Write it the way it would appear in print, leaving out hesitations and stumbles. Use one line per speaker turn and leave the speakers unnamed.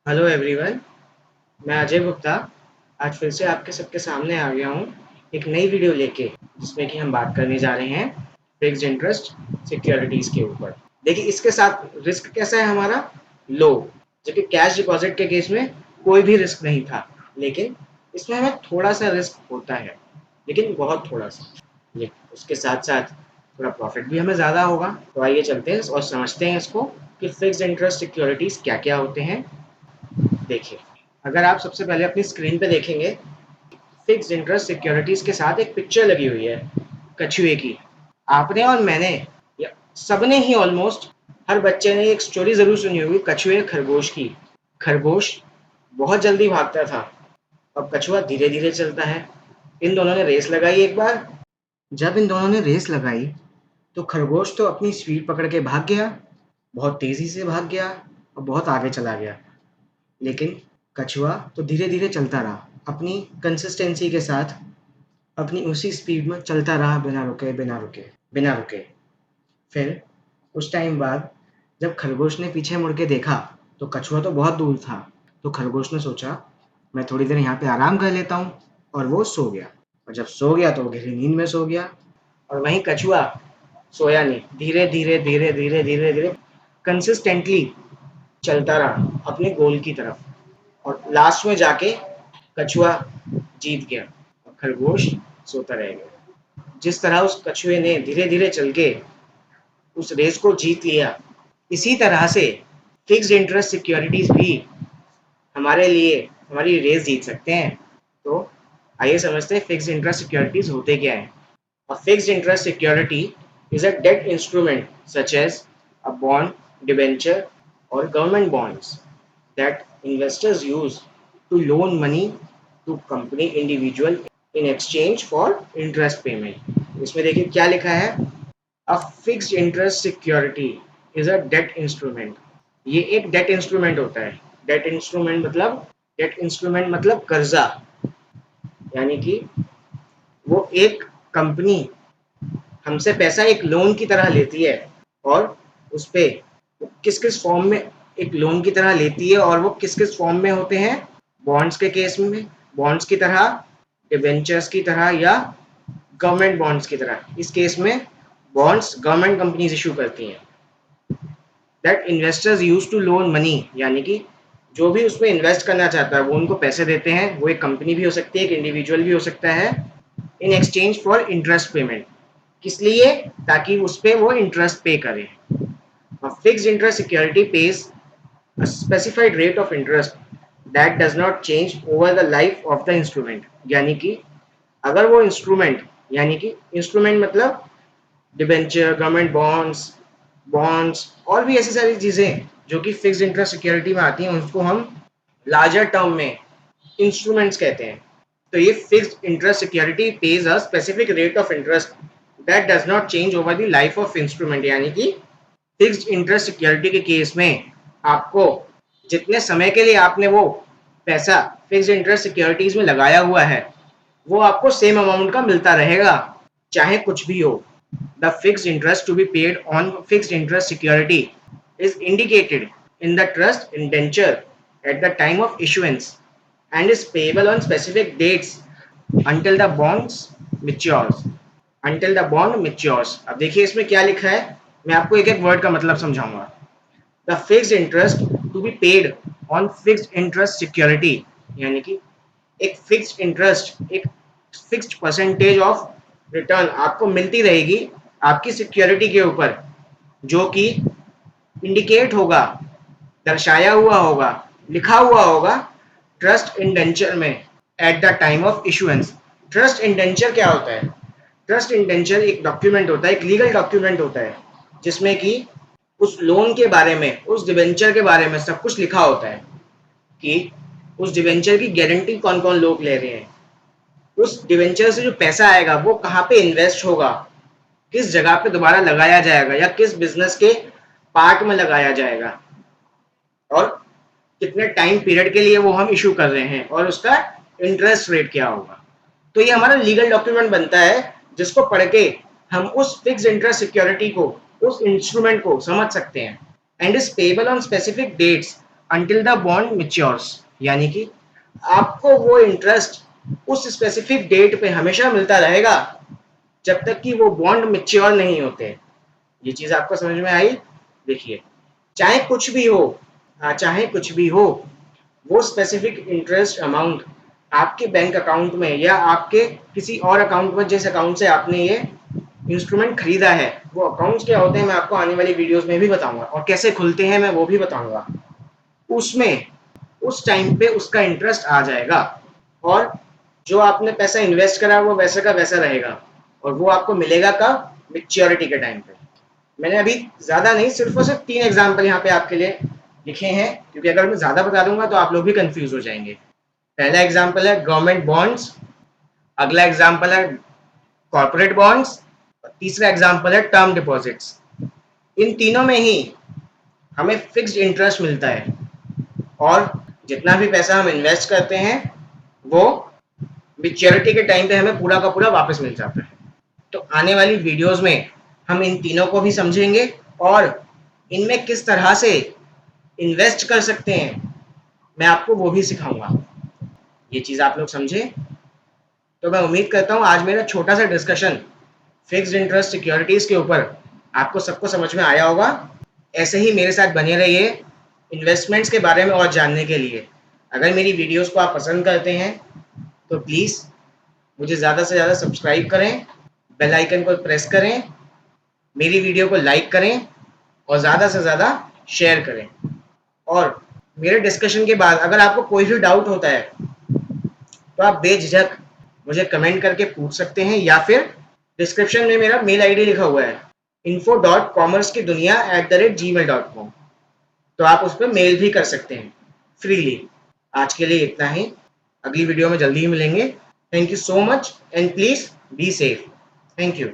Hello everyone. मैं अजय गुप्ता आज फिर से आपके सबके सामने आ गया हूँ एक नई वीडियो लेके, जिसमें कि हम बात करने जा रहे हैं फिक्स्ड इंटरेस्ट सिक्योरिटीज़ के ऊपर। देखिए, इसके साथ रिस्क कैसा है हमारा, लो। जबकि कैश डिपॉजिट के केस में कोई भी रिस्क नहीं था, लेकिन इसमें हमें थोड़ा सा रिस्क होता है, लेकिन बहुत थोड़ा सा। ये उसके साथ साथ थोड़ा प्रॉफिट भी हमें ज़्यादा होगा। तो आइए चलते हैं और समझते हैं इसको कि फिक्स्ड इंटरेस्ट सिक्योरिटीज़ क्या क्या होते हैं। देखिए, अगर आप सबसे पहले अपनी स्क्रीन पे देखेंगे, फिक्स्ड इंटरेस्ट सिक्योरिटीज के साथ एक पिक्चर लगी हुई है कछुए की। आपने और मैंने या सबने ही ऑलमोस्ट हर बच्चे ने एक स्टोरी जरूर सुनी होगी कछुए खरगोश की। खरगोश बहुत जल्दी भागता था और कछुआ धीरे धीरे चलता है। इन दोनों ने रेस लगाई एक बार। जब इन दोनों ने रेस लगाई तो खरगोश तो अपनी स्पीड पकड़ के भाग गया, बहुत तेजी से भाग गया और बहुत आगे चला गया। लेकिन कछुआ तो धीरे धीरे चलता रहा, अपनी कंसिस्टेंसी के साथ अपनी उसी स्पीड में चलता रहा, बिना रुके बिना रुके बिना रुके। फिर कुछ टाइम बाद जब खरगोश ने पीछे मुड़ के देखा तो कछुआ तो बहुत दूर था। तो खरगोश ने सोचा, मैं थोड़ी देर यहाँ पे आराम कर लेता हूँ, और वो सो गया। और जब सो गया तो वो गहरी नींद में सो गया। और वहीं कछुआ सोया नहीं, धीरे धीरे धीरे धीरे धीरे धीरे कंसिस्टेंटली चलता रहा अपने गोल की तरफ। और लास्ट में जाके कछुआ जीत गया और खरगोश सोता रह गया। जिस तरह उस कछुए ने धीरे धीरे चल के उस रेस को जीत लिया, इसी तरह से फिक्स्ड इंटरेस्ट सिक्योरिटीज भी हमारे लिए हमारी रेस जीत सकते हैं। तो आइए समझते हैं फिक्स्ड इंटरेस्ट सिक्योरिटीज होते क्या है। A fixed interest security is a debt instrument such as a bond, debenture, or government bonds that investors use to loan money to company individual in exchange for interest payment. इसमें देखिए क्या लिखा है, a fixed interest security is a debt instrument. ये एक debt instrument होता है। Debt instrument मतलब कर्जा, यानी कि वो एक कंपनी हमसे पैसा एक लोन की तरह लेती है, और उस पे किस किस फॉर्म में एक लोन की तरह लेती है, और वो किस किस फॉर्म में होते हैं। बॉन्ड्स के केस में बॉन्ड्स की तरह, डिबेंचर्स की तरह, या गवर्नमेंट बॉन्ड्स की तरह। इस केस में बॉन्ड्स गवर्नमेंट कंपनीज इशू करती हैं। That investors use to loan money, यानी कि जो भी उसमें इन्वेस्ट करना चाहता है वो उनको पैसे देते हैं। वो एक कंपनी भी हो सकती है, एक इंडिविजुअल भी हो सकता है, in exchange for interest payment. किस लिए? ताकि उस पे वो इंटरेस्ट पे करे। Fixed interest security page a specified rate of interest that does not change over the life of the instrument। यानी कि अगर वो इंस्ट्रूमेंट, यानी कि इंस्ट्रूमेंट मतलब डिबेंचर, गवर्नमेंट बॉन्ड्स, और भी ऐसी सारी चीजें जो कि फिक्स्ड इंटरेस्ट सिक्योरिटी में आती हैं, उसको हम लार्जर टर्म में इंस्ट्रूमेंट्स कहते हैं। तो ये fixed interest security page a specific rate of interest that does not change over the life of instrument. यानी कि फिक्स्ड इंटरेस्ट सिक्योरिटी के केस में आपको जितने समय के लिए आपने वो पैसा फिक्स्ड इंटरेस्ट सिक्योरिटीज में लगाया हुआ है, वो आपको सेम अमाउंट का मिलता रहेगा, चाहे कुछ भी हो। The fixed interest to be paid on fixed interest security is indicated in the trust indenture at the time of issuance and is payable on specific dates until the bonds matures until the bond matures। अब देखिए इसमें क्या लिखा है, मैं आपको एक एक वर्ड का मतलब समझाऊंगा। The fixed interest to be paid on fixed interest security, यानी कि एक फिक्स्ड इंटरेस्ट, एक फिक्स्ड परसेंटेज ऑफ रिटर्न आपको मिलती रहेगी आपकी सिक्योरिटी के ऊपर, जो कि इंडिकेट होगा, दर्शाया हुआ होगा, लिखा हुआ होगा ट्रस्ट इंडेंचर में at the time of issuance. Trust indenture क्या होता है? ट्रस्ट इंडेंचर एक डॉक्यूमेंट होता है, एक लीगल डॉक्यूमेंट होता है, जिसमें कि उस लोन के बारे में, उस डिबेंचर के बारे में सब कुछ लिखा होता है कि उस डिबेंचर की गारंटी कौन कौन लोग ले रहे हैं, उस डिबेंचर से जो पैसा आएगा वो कहाँ पे इन्वेस्ट होगा, किस जगह पे दोबारा लगाया जाएगा, या किस बिजनेस के पार्ट में लगाया जाएगा, और कितने टाइम पीरियड के लिए वो हम इशू कर रहे हैं, और उसका इंटरेस्ट रेट क्या होगा। तो ये हमारा लीगल डॉक्यूमेंट बनता है, जिसको पढ़ के हम उस फिक्स्ड इंटरेस्ट सिक्योरिटी को, उस इंस्ट्रूमेंट को समझ सकते हैं। And is payable on specific dates, until the bond matures, यानी कि आपको वो इंटरेस्ट उस स्पेसिफिक डेट पे हमेशा मिलता रहेगा जब तक कि वो बॉन्ड मैच्योर नहीं होते। ये चीज आपको समझ में आई? देखिए, चाहे कुछ भी हो, चाहे कुछ भी हो, वो स्पेसिफिक इंटरेस्ट अमाउंट आपके बैंक अकाउंट में या आपके किसी और अकाउंट में, जिस अकाउंट से आपने ये इंस्ट्रूमेंट खरीदा है, वो अकाउंट्स क्या होते हैं मैं आपको आने वाली वीडियोस में भी बताऊंगा, और कैसे खुलते हैं मैं वो भी बताऊंगा। उसमें उस टाइम पे उसका इंटरेस्ट आ जाएगा, और जो आपने पैसा इन्वेस्ट करा वो वैसे का वैसा रहेगा, और वो आपको मिलेगा कब? मैच्योरिटी के टाइम पे। मैंने अभी ज्यादा नहीं, सिर्फ और सिर्फ 3 एग्जाम्पल यहाँ पे आपके लिए लिखे हैं, क्योंकि अगर मैं ज्यादा बता दूंगा तो आप लोग भी कंफ्यूज हो जाएंगे। पहला एग्जाम्पल है गवर्नमेंट बॉन्ड्स, अगला एग्जाम्पल है कॉर्पोरेट बॉन्ड्स, तीसरा एग्जाम्पल है टर्म डिपॉजिट्स। इन तीनों में ही हमें फिक्स्ड इंटरेस्ट मिलता है, और जितना भी पैसा हम इन्वेस्ट करते हैं वो मैच्योरिटी के टाइम पे हमें पूरा का पूरा वापस मिल जाता है। तो आने वाली वीडियोस में हम इन तीनों को भी समझेंगे, और इनमें किस तरह से इन्वेस्ट कर सकते हैं मैं आपको वो भी सिखाऊंगा। ये चीज़ आप लोग समझे? तो मैं उम्मीद करता हूँ आज मेरा छोटा सा डिस्कशन फिक्स्ड इंटरेस्ट सिक्योरिटीज़ के ऊपर आपको सबको समझ में आया होगा। ऐसे ही मेरे साथ बने रहिए इन्वेस्टमेंट्स के बारे में और जानने के लिए। अगर मेरी वीडियोस को आप पसंद करते हैं तो प्लीज़ मुझे ज़्यादा से ज़्यादा सब्सक्राइब करें, बेल आइकन को प्रेस करें, मेरी वीडियो को लाइक करें और ज़्यादा से ज़्यादा शेयर करें। और मेरे डिस्कशन के बाद अगर आपको कोई भी डाउट होता है तो आप बेझिझक मुझे कमेंट करके पूछ सकते हैं, या फिर डिस्क्रिप्शन में मेरा मेल आईडी लिखा हुआ है info.commercekidunia@gmail.com, तो आप उस पर मेल भी कर सकते हैं फ्रीली। आज के लिए इतना ही, अगली वीडियो में जल्दी ही मिलेंगे। Thank you so much and please be safe. Thank you.